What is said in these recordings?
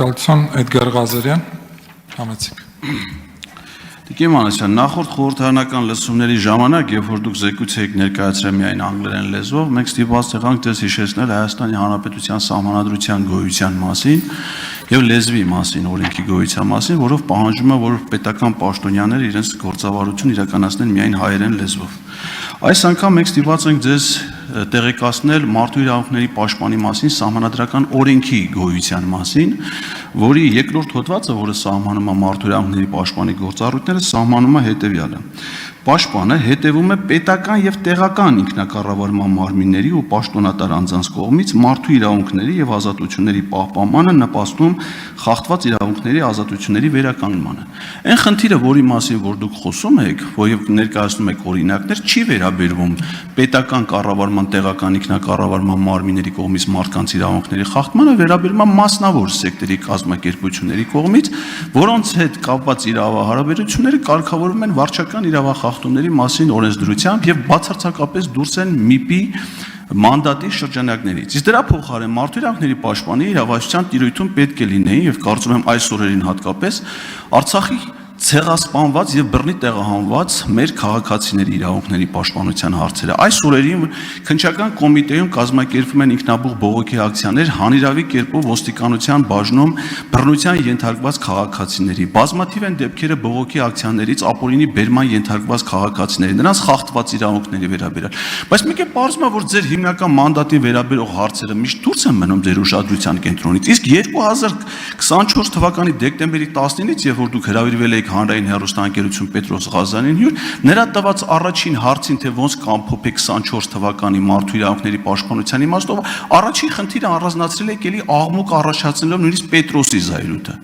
Շնորհակալություն, Էդգար Ղազարյան, համեցիկ։ Տիկին Մանասյան, նախորդ խորհրդարանական լսումների ժամանակ, երբ որ դուք զեկույց եք ներկայացրել միայն անգլերեն լեզվով, մենք ստիպված եղանք ձեզ հիշեցնել Հայաստանի Հանրապետության Սահմանադրության գոյության մասին եւ լեզվի մասին, օրենքի գոյության մասին, որով պահանջում է, որ պետական պաշտոնյաները իրենց գործավարություն իրականացնեն միայն հայերեն լեզվով։ Այս անգամ մենք ստիպված ենք ձեզ տեղեկացնել մարդու իրավունքների պաշտպանի մասին սահմանադրական օրենքի գոյության մասին, որի երկրորդ հոդվածը, որը սահմանում է մարդու իրավունքների պաշտպանի գործառույթները, սահմանում է հետևյալը. Պաշտպանը հետևում է պետական եւ տեղական ինքնակառավարման մարմինների ու պաշտոնատար անձանց կողմից մարդու իրավունքների եւ ազատությունների պահպանմանը, նպաստում խախտված իրավունքների ազատությունների վերականգնմանը։ Այն խնդիրը, որի մասին որ դուք խոսում եք, որով ներկայացնում եք օրինակներ, չի վերաբերվում պետական կառավարման, տեղական ինքնակառավարման մարմինների կողմից մարդկանց իրավունքների խախտմանը, վերաբերում է մասնավոր սեկտորի կազմակերպությունների կողմից, որոնց հետ կապված իրավահարաբերությունները կարգավորվում են վարչական իրավախախտումների մասին օրենսդրությամբ եւ բացարձակապես դուրս են ՄԻՊ-ի մանդատի շրջանակներից։ Իսկ դրա փոխարեն մարդու իրավունքների պաշտպանի իրավասության տիրույթում պետք է լինեին եւ կարծում եմ այս օրերին հատկապես Արցախի ցեղասպանված եւ բռնի տեղահանված մեր քաղաքացիների իրավունքների պաշտպանության հարցերը։ Այս օրերին քննչական կոմիտեում կազմակերպվում են ինքնաբուխ բողոքի ակցիաներ հանիրավի կերպով ոստիկանության բաժնում բռնության ենթարկված քաղաքացիների։ Բազմաթիվ են դեպքերը բողոքի ակցիաներից ապօրինի բերման ենթարկված քաղաքացիների, նրանց խախտված իրավունքների վերաբերյալ։ Բայց մեկ է պարզվում է, որ ձեր հիմնական մանդատին վերաբերող հարցերը միշտ դուրս են մնում ձեր ուշադրության կենտրոնից։ Իսկ 2024 թվականի դեկտեմբերի 19-ից, երբ որ դուք հրավիրվել եք Հանրային հեռուստաընկերություն Պետրոս Ղազարյանին հյուր, նրա տված առաջին հարցին, թե ոնց կամփոփեք 24 թվականի մարդու իրավունքների պաշտպանության իմաստով, առաջին խնդիրը առանձնացրել եք էլի աղմուկ առաջացնելով նույնիսկ Պետրոսի զայրույթը։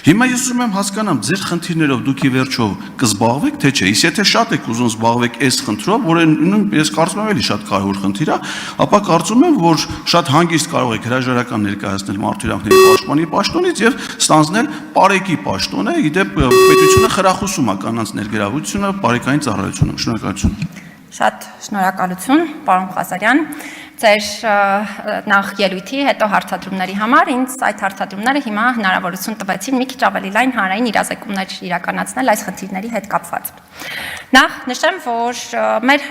Հիմա ես ուզում եմ հասկանամ, ձեր խնդիրներով դուք ի վերջո կզբաղվեք, թե չէ։ Իսկ եթե շատ եք ուզում զբաղվեք այս խնդրով, որը ես կարծում եմ էլի շատ կարևոր խնդիր է, ապա կարծում եմ, որ շատ հանգիստ կարող եք հրաժարական ներկայացնել մարդու իրավունքների պաշտպանի պաշտոնից եւ ստանձնել Պարեկի պաշտոնը, իդեպ պետությունը խրախուսում է կանանց ներգրավությունը բարեկային ծառայությունում։ Շնորհակալություն։ Շատ շնորհակալություն, պարոն Ղազարյան, ձեր նախ ելույթի, հետո հարցադրումների համար, ինձ այդ հարցադրումները հիմա հնարավորություն տվեցին մի քիչ ավելի լայն հանրային իրազեկումներ իրականացնել այս խնդիրների հետ կապված։ Նախ նշեմ, որ մեր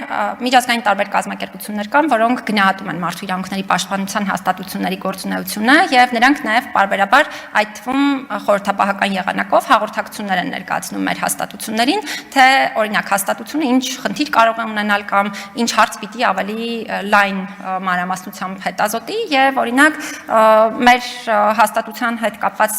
միջազգային տարբեր կազմակերպություններ կան, որոնք գնահատում են մարդու իրավունքների պաշտպանության հաստատությունների գործունեությունը եւ նրանք նաեւ պարբերաբար այդ թվում խորհրդապահական եղանակով հաղորդակցություններ են ներկայացնում մեր հաստատություններին, թե օրինակ հաստատությունը ինչ խնդիր կարող է ունենալ կամ ինչ հարց պիտի ավելի լայն մանրամասնությամբ հետազոտի եւ օրինակ մեր հաստատության հետ կապված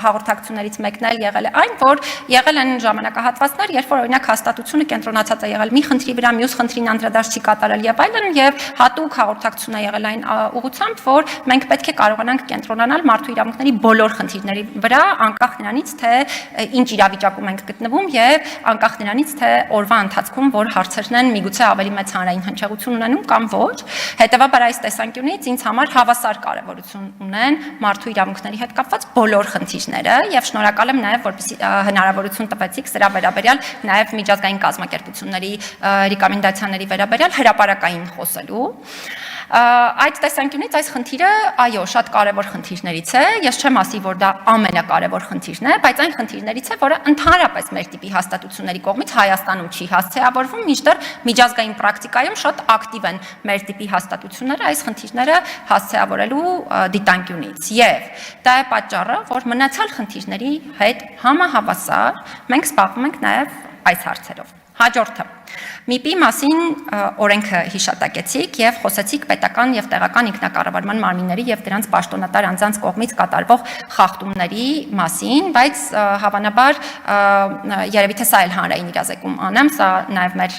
հաղորդակցություններից մեկն էլ եղել է այն, որ եղել են ժամանակահատվածներ, երբ որ օրինակ հաստատությունը կենտրոնացած է եղել մի խնդրի վրա, մյուս խնդրին անդրադարձ չի կատարել եւ այլն, եւ հատուկ հաղորդակցություն է եղել այն ուղղությամբ, որ մենք պետք է կարողանանք կենտրոնանալ մարդու իրավունքների բոլոր խնդիրների վրա, անկախ նրանից, թե ինչ իրավիճակում ենք գտնվում եւ անկախ նրանից, թե օրվա ընթացքում որ հարցերն են միգուցե ավելի մեծ հանրային հնչեղություն ունենում կամ ոչ։ Հետևաբար այս տեսանկյունից ինձ համար հավասար կարևորություն ունեն մարդու իրավունքների հետ կապված բոլոր խնդիրները եւ շնորհակալ եմ նաեւ, որպեսզի հնարավորություն տվեցիք սրա վերաբերյալ նաեւ միջազգային կազմակերպությունների ռեկոմենդացիաների վերաբերյալ հրապարակային խոսելու։ Այդ տեսանկյունից այս խնդիրը, այո, շատ կարևոր խնդիրներից է, ես չեմ ասի, որ դա ամենակարևոր խնդիրն է, բայց այն խնդիրներից է, որը ընդհանրապես մեր տիպի հաստատությունների կողմից Հայաստանում չի հասցեավորվում, մինչդեռ միջազգային պրակտիկայում շատ ակտիվ են մեր տիպի հաստատությունները այս խնդիրները հասցեավորելու դիտանկյունից։ Եվ դա է պատճառը, որ մնացյալ խնդիրների հետ համահավասար մենք զբաղվում ենք նաև այս հարցերով։ Հաջորդը ՄԻՊ-ի մասին օրենքը հիշատակեցիք եւ խոսեցիք պետական եւ տեղական ինքնակառավարման մարմինների եւ դրանց պաշտոնատար անձանց կողմից կատարվող խախտումների մասին, բայց հավանաբար երևի թե սա էլ հանրային իրազեկում անեմ, սա նաեւ մեր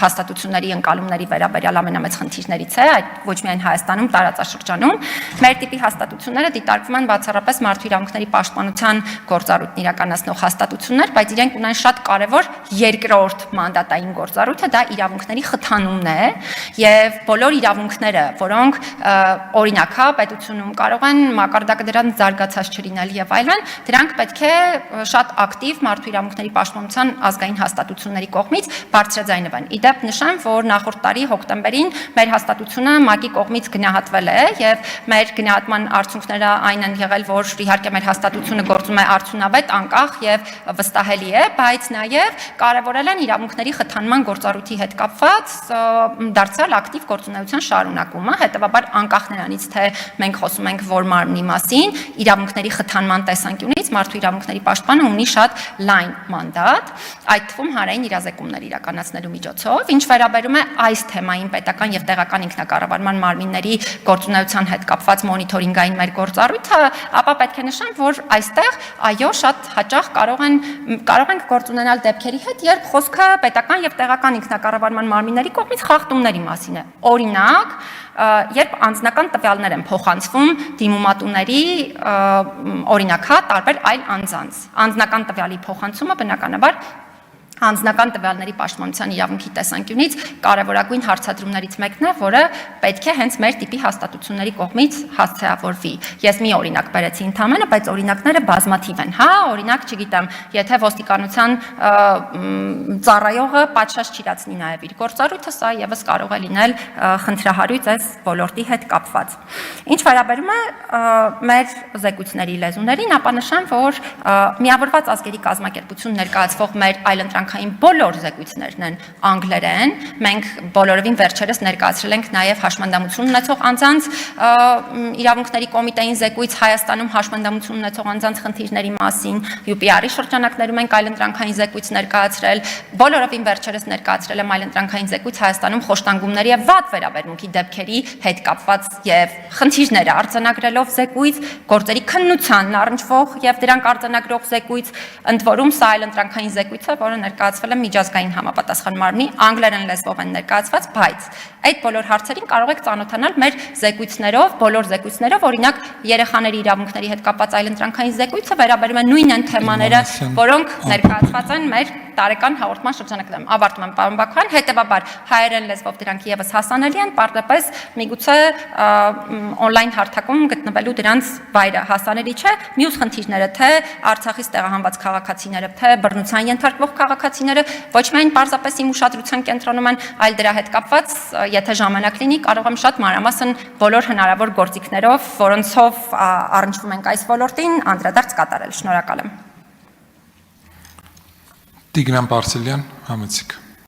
հաստատությունների ընկալումների վերաբերյալ ամենամեծ խնդիրներից է, այդ ոչ միայն Հայաստանում, տարածաշրջանում։ Մեր տիպի հաստատությունները դիտարկվում են բացառապես մարդու իրավունքների պաշտպանության գործառույթն իրականացնող հաստատություններ, բայց իրենք ունեն շատ կարեւոր երկրորդ մանդատային գործառույթը դա իրավունքների խթանումն է եւ բոլոր իրավունքները, որոնք օրինակ հա պետությունում կարող են մակարդակը դրան զարգացած չլինել եւ այլն, դրանք պետք է շատ ակտիվ մարդու իրավունքների պաշտպանության ազգային հաստատությունների կողմից բարձրաձայնվեն։ Իդեպ նշեմ, որ նախորդ տարի հոկտեմբերին մեր հաստատությունը ՄԱԿ-ի կողմից գնահատվել է եւ մեր գնահատման արդյունքները այն են եղել, որ իհարկե մեր հաստատությունը գործում է արդյունավետ, անկախ եւ վստահելի է, բայց նաեւ կարեւորել են իրավունքների խթանման գործառույթի հետ կապված դարձյալ ակտիվ գործունեության շարունակումը, հետեւաբար անկախ նրանից թե մենք խոսում ենք որ մարմնի մասին, իրավունքների խթանման տեսանկյունից մարդու իրավունքների պաշտպանը ունի շատ լայն մանդատ, այդ թվում հանրային իրազեկումներ իրականացնելու միջոցով, ինչ վերաբերում է այս թեմային պետական եւ տեղական ինքնակառավարման մարմինների գործունեության հետ կապված մոնիթորինգային մեր գործառույթը, ապա պետք է նշեմ, որ այստեղ այո շատ հաճախ կարող ենք գործ ունենալ դեպքերի հետ, երբ խոսքը պետական եւ տեղական ինքնակառավարման մարմինների կողմից խախտումների մասին է։ Օրինակ, երբ անձնական տվյալներ են փոխանցվում դիմումատուների օրինակ հա տարբեր այլ անձանց։ Անձնական տվյալի փոխանցումը բնականաբար անձնական տվյալների պաշտպանության իրավունքի տեսանկյունից կարևորագույն հարցադրումներից մեկն է, որը պետք է հենց մեր տիպի հաստատությունների կողմից հասցեավորվի։ Ես մի օրինակ բերեցի ընդհանրապես, բայց օրինակները բազմաթիվ են, հա, օրինակ, չգիտեմ, եթե ոստիկանության ծառայողը պատշաճ չիրացնի նաև իր գործառույթը, սա եւս կարող է լինել խնդրահարույց այս ոլորտի հետ կապված։ Ինչ վերաբերում է մեր զեկույցների լեզուներին, ապա նշեմ, որ միավորված ազգերի կազմակերպություն ներկայացվող մեր այլընտրանքային բոլոր զեկույցներն են անգլերեն։ Մենք բոլորովին վերջերս ներկայացրել ենք նաև հաշմանդամություն ունեցող անձանց իրավունքների կոմիտեին զեկույց Հայաստանում հաշմանդամություն ունեցող անձանց խնդիրների մասին, UPR-ի շրջանակներում ենք այլընտրանքային զեկույց ներկայացրել, բոլորովին վերջերս ներկայացրել եմ այլընտրանքային զեկույց Հայաստանում խոշտանգումների եւ վատ վերաբերմունքի դեպքերի հետ կապված եւ խնդիրները արձանագրելով զեկույց, գործերի քննությանն առնչվող եւ դրանք արձանագրող զեկույց, ընդ որում սա այլընտրանքային զեկույց է, որը ներկայացվել է միջազգային համապատասխան մարմնի անգլերեն լեզվով են ներկայացված, բայց այդ բոլոր հարցերին կարող եք ծանոթանալ մեր զեկույցներով, բոլոր զեկույցներով, օրինակ երեխաների իրավունքների հետ կապված այլընտրանքային զեկույցը վերաբերում է նույն այն թեմաները, որոնք ներկայացված են մեր տարեկան հաղորդման շրջանակներում։ Ավարտում եմ, պարոն Բաքվյան, հետեւաբար հայերեն լեզվով դրանք եւս հասանելի են, պարզապես միգուցե on-line հարթակում գտնվելու դրանց վայրը հասանելի չէ։ Մյուս խնդիրները, թե Արցախից տեղահանված քաղաքացիները, թե բռնության ենթարկվող քաղաքացիները ոչ միայն պարզապես իմ ուշադրության կենտրոնում են, այլ դրա հետ կապված, եթե ժամանակ լինի, կարող եմ շատ մանրամասն բոլոր հնարավոր գործիքներով, որոնցով առնչվում ենք այս ոլորտին, անդրադարձ կատարել։ Շնորհակալ եմ։ Տիգրան Պարսելյան, համեցիկ։